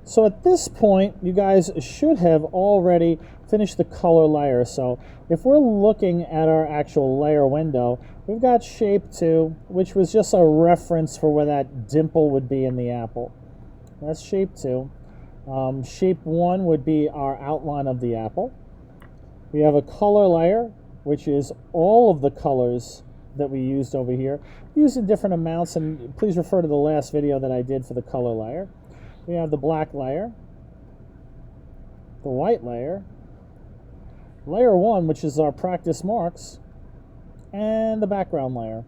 So at this point, you guys should have already finished the color layer. So if we're looking at our actual layer window, we've got shape 2, which was just a reference for where that dimple would be in the apple. That's shape 2. Shape 1 would be our outline of the apple. We have a color layer, which is all of the colors that we used over here, used in different amounts, and please refer to the last video that I did for the color layer. We have the black layer, the white layer, layer 1, which is our practice marks, and the background layer.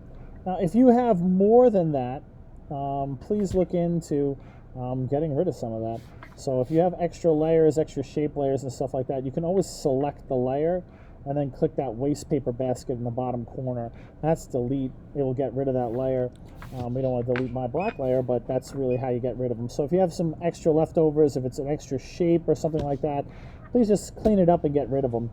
Now, if you have more than that, please look into getting rid of some of that. So if you have extra layers, extra shape layers and stuff like that, you can always select the layer and then click that waste paper basket in the bottom corner. That's delete. It will get rid of that layer. We don't want to delete my black layer, but that's really how you get rid of them. So if you have some extra leftovers, if it's an extra shape or something like that, please just clean it up and get rid of them.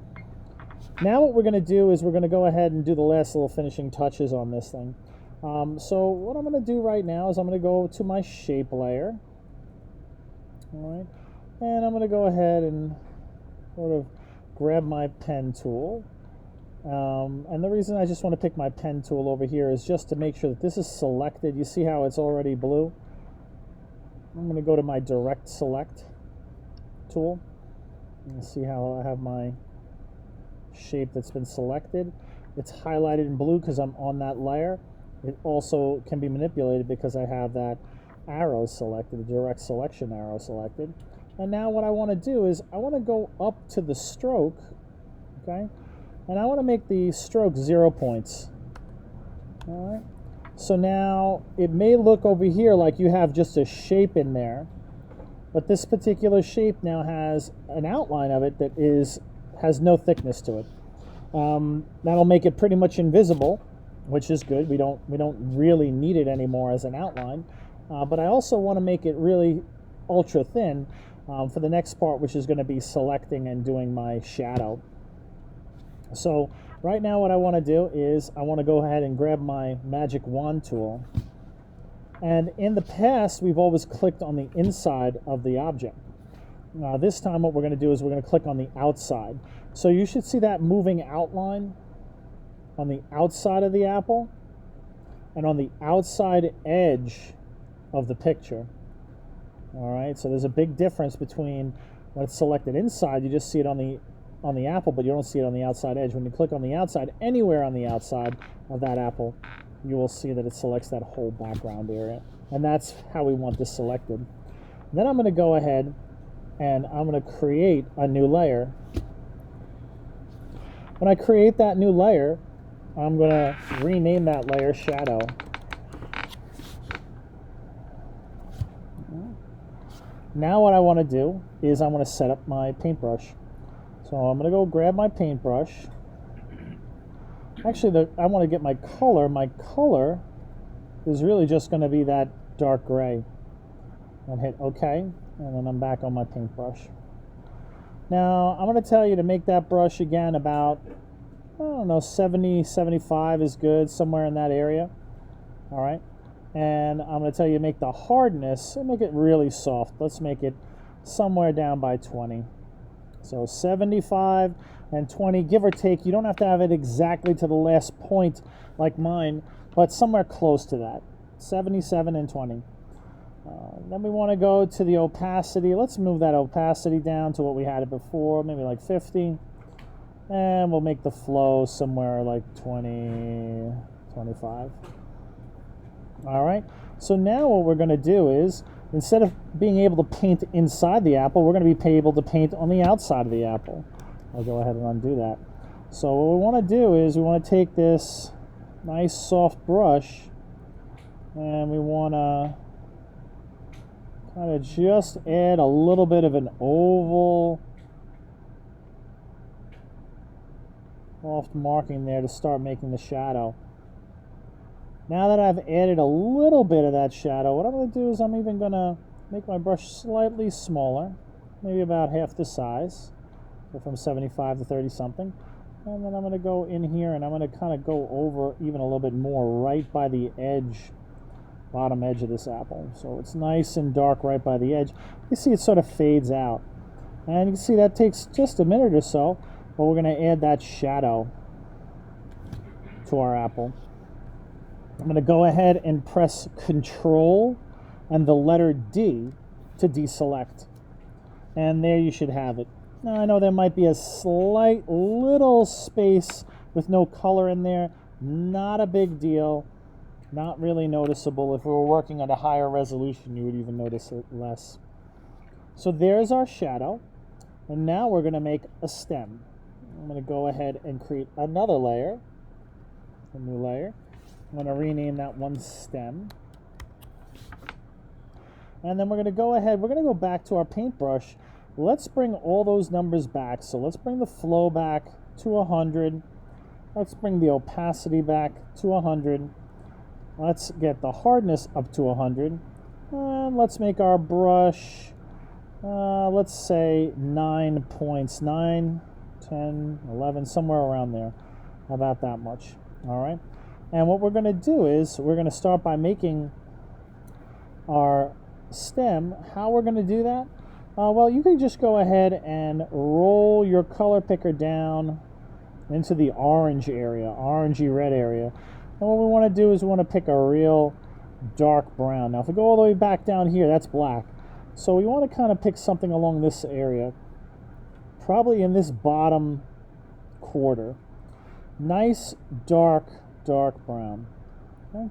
Now what we're going to do is we're going to go ahead and do the last little finishing touches on this thing. So what I'm going to do right now is I'm going to go to my shape layer. All right, and I'm going to go ahead and sort of grab my pen tool. And the reason I just want to pick my pen tool over here is just to make sure that this is selected. You see how it's already blue? I'm going to go to my direct select tool. And see how I have my shape that's been selected. It's highlighted in blue because I'm on that layer. It also can be manipulated because I have that arrow selected, the direct selection arrow selected. And now what I want to do is I want to go up to the stroke, okay? And I want to make the stroke 0 points. All right. So now it may look over here like you have just a shape in there, but this particular shape now has an outline of it that has no thickness to it. That'll make it pretty much invisible, which is good. We don't really need it anymore as an outline. But I also want to make it really ultra thin for the next part, which is going to be selecting and doing my shadow. So right now what I want to do is I want to go ahead and grab my magic wand tool. And in the past, we've always clicked on the inside of the object. This time what we're going to do is we're going to click on the outside. So you should see that moving outline on the outside of the apple and on the outside edge of the picture. All right, so there's a big difference between when it's selected inside, you just see it on the apple, but you don't see it on the outside edge. When you click on the outside, anywhere on the outside of that apple, you will see that it selects that whole background area. And that's how we want this selected. Then I'm going to go ahead and I'm going to create a new layer. When I create that new layer, I'm going to rename that layer Shadow. Now what I want to do is I want to set up my paintbrush. So I'm going to go grab my paintbrush. Actually, I want to get my color. My color is really just going to be that dark gray. And hit OK, and then I'm back on my paintbrush. Now, I'm going to tell you to make that brush again about, I don't know, 70, 75 is good, somewhere in that area. All right. And I'm going to tell you to make the hardness, and make it really soft. Let's make it somewhere down by 20. So 75 and 20, give or take. You don't have to have it exactly to the last point like mine, but somewhere close to that. 77 and 20. Then we want to go to the opacity. Let's move that opacity down to what we had it before, maybe like 50. And we'll make the flow somewhere like 20, 25. All right, so now what we're going to do is, instead of being able to paint inside the apple, we're going to be able to paint on the outside of the apple. I'll go ahead and undo that. So what we want to do is we want to take this nice soft brush and we want to kind of just add a little bit of an oval soft marking there to start making the shadow. Now that I've added a little bit of that shadow, what I'm going to do is I'm even going to make my brush slightly smaller, maybe about half the size, so from 75 to 30 something. And then I'm going to go in here and I'm going to kind of go over even a little bit more right by the edge bottom edge of this apple. So it's nice and dark right by the edge. You see it sort of fades out. And you can see that takes just a minute or so, but we're going to add that shadow to our apple. I'm going to go ahead and press Control and the letter D to deselect. And there you should have it. Now I know there might be a slight little space with no color in there. Not a big deal. Not really noticeable. If we were working at a higher resolution, you would even notice it less. So there's our shadow. And now we're going to make a stem. I'm going to go ahead and create another layer. A new layer. I'm going to rename that one stem. And then we're going to go ahead, we're going to go back to our paintbrush. Let's bring all those numbers back. So let's bring the flow back to 100. Let's bring the opacity back to 100. Let's get the hardness up to 100. And let's make our brush, let's say 9 points, 9, 10, 11, somewhere around there. About that much, all right? And what we're going to do is we're going to start by making our stem. How we're going to do that? Well, you can just go ahead and roll your color picker down into the orange area, orangey red area. And what we want to do is we want to pick a real dark brown. Now, if we go all the way back down here, that's black. So we want to kind of pick something along this area, probably in this bottom quarter. Nice, dark brown. Okay?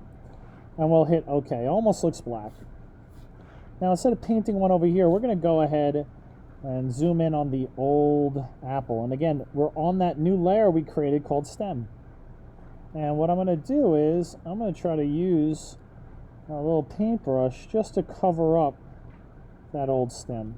And we'll hit OK. Almost looks black. Now, instead of painting one over here, we're going to go ahead and zoom in on the old apple. And again, we're on that new layer we created called stem. And what I'm going to do is I'm going to try to use a little paintbrush just to cover up that old stem.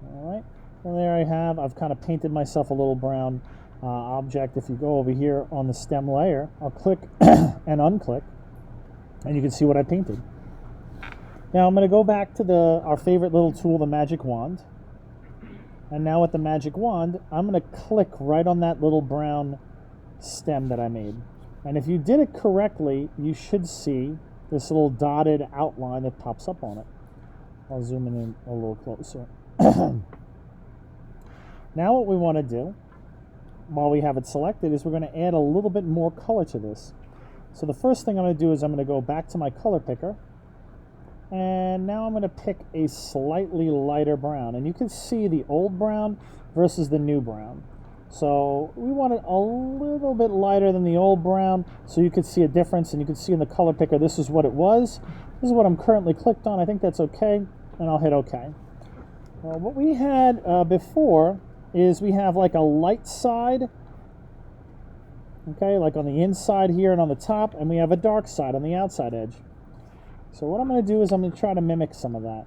All right. And there I have. I've kind of painted myself a little brown object. If you go over here on the stem layer, I'll click and unclick, and you can see what I painted. Now I'm going to go back to our favorite little tool, the magic wand. And now with the magic wand, I'm going to click right on that little brown stem that I made. And if you did it correctly, you should see this little dotted outline that pops up on it. I'll zoom in a little closer. Now what we want to do, while we have it selected, is we're going to add a little bit more color to this. So the first thing I'm going to do is I'm going to go back to my color picker. And now I'm going to pick a slightly lighter brown. And you can see the old brown versus the new brown. So we want it a little bit lighter than the old brown so you could see a difference. And you can see in the color picker, this is what it was. This is what I'm currently clicked on. I think that's okay. And I'll hit OK. What we had before is we have like a light side. Okay, like on the inside here and on the top. And we have a dark side on the outside edge. So what I'm going to do is I'm going to try to mimic some of that.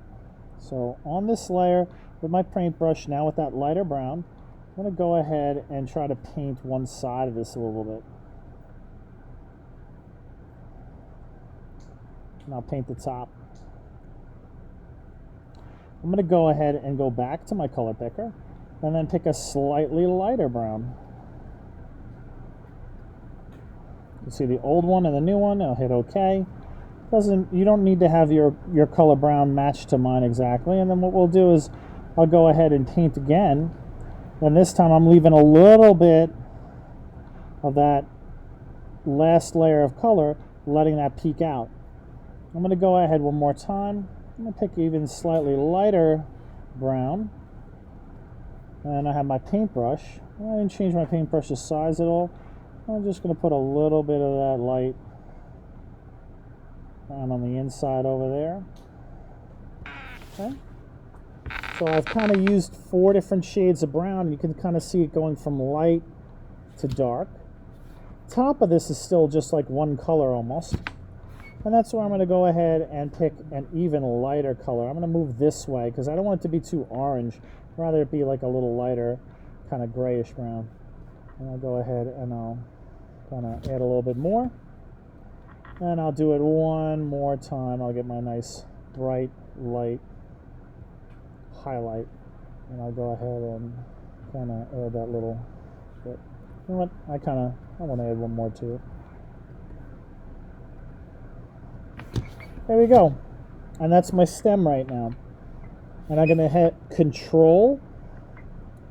So on this layer with my paintbrush, now with that lighter brown, I'm going to go ahead and try to paint one side of this a little bit. And I'll paint the top. I'm going to go ahead and go back to my color picker and then pick a slightly lighter brown. You see the old one and the new one. I'll hit OK. You don't need to have your color brown match to mine exactly. And then what we'll do is I'll go ahead and paint again. And this time I'm leaving a little bit of that last layer of color, letting that peek out. I'm going to go ahead one more time. I'm going to pick even slightly lighter brown. And I have my paintbrush. I didn't change my paintbrush's size at all. I'm just going to put a little bit of that light down on the inside over there. Okay. So I've kind of used 4 different shades of brown. You can kind of see it going from light to dark. Top of this is still just like one color almost. And that's where I'm going to go ahead and pick an even lighter color. I'm going to move this way because I don't want it to be too orange. I'd rather it be like a little lighter, kind of grayish brown. And I'll go ahead and I'll kind of add a little bit more. And I'll do it one more time. I'll get my nice bright light highlight. And I'll go ahead and kind of add that little bit. You know what? I want to add one more too. There we go. And that's my stem right now. And I'm going to hit Control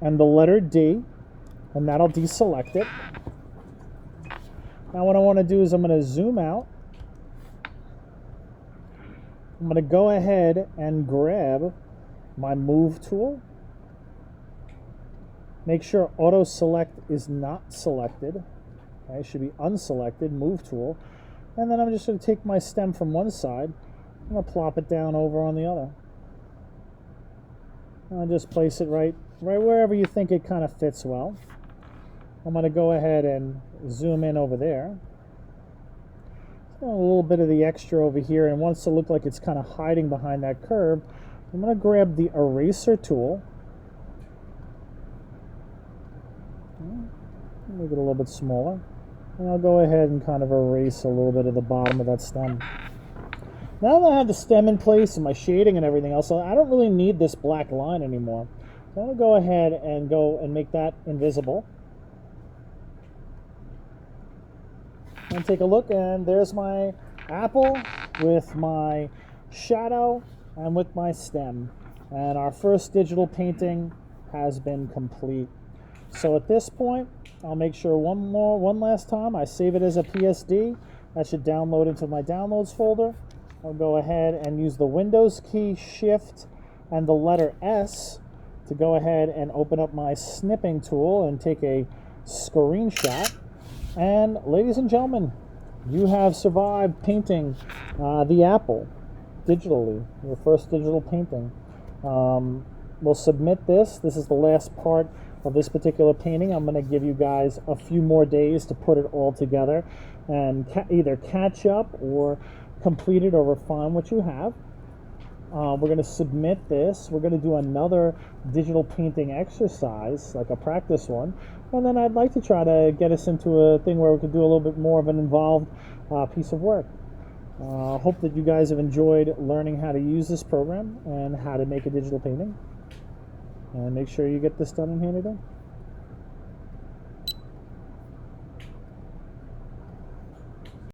and the letter D, and that'll deselect it. Now what I want to do is I'm going to zoom out. I'm going to go ahead and grab my Move tool. Make sure Auto Select is not selected. Okay, it should be unselected, Move tool. And then I'm just going to take my stem from one side. I'm going to plop it down over on the other. And I'll just place it right wherever you think it kind of fits well. I'm going to go ahead and zoom in over there. A little bit of the extra over here, and wants to look like it's kind of hiding behind that curve. I'm going to grab the eraser tool. Make it a little bit smaller. And I'll go ahead and kind of erase a little bit of the bottom of that stem. Now that I have the stem in place and my shading and everything else, I don't really need this black line anymore. So I'm going to go ahead and make that invisible. And take a look, and there's my apple with my shadow and with my stem. And our first digital painting has been complete. So at this point, I'll make sure one last time I save it as a PSD. That should download into my downloads folder. I'll go ahead and use the Windows key, Shift, and the letter S to go ahead and open up my snipping tool and take a screenshot. And ladies and gentlemen, you have survived painting the apple digitally, your first digital painting. We'll submit this. This is the last part of this particular painting. I'm going to give you guys a few more days to put it all together and either catch up or complete it or refine what you have. We're going to submit this. We're going to do another digital painting exercise, like a practice one. And then I'd like to try to get us into a thing where we could do a little bit more of an involved piece of work. Hope that you guys have enjoyed learning how to use this program and how to make a digital painting. And make sure you get this done in here today.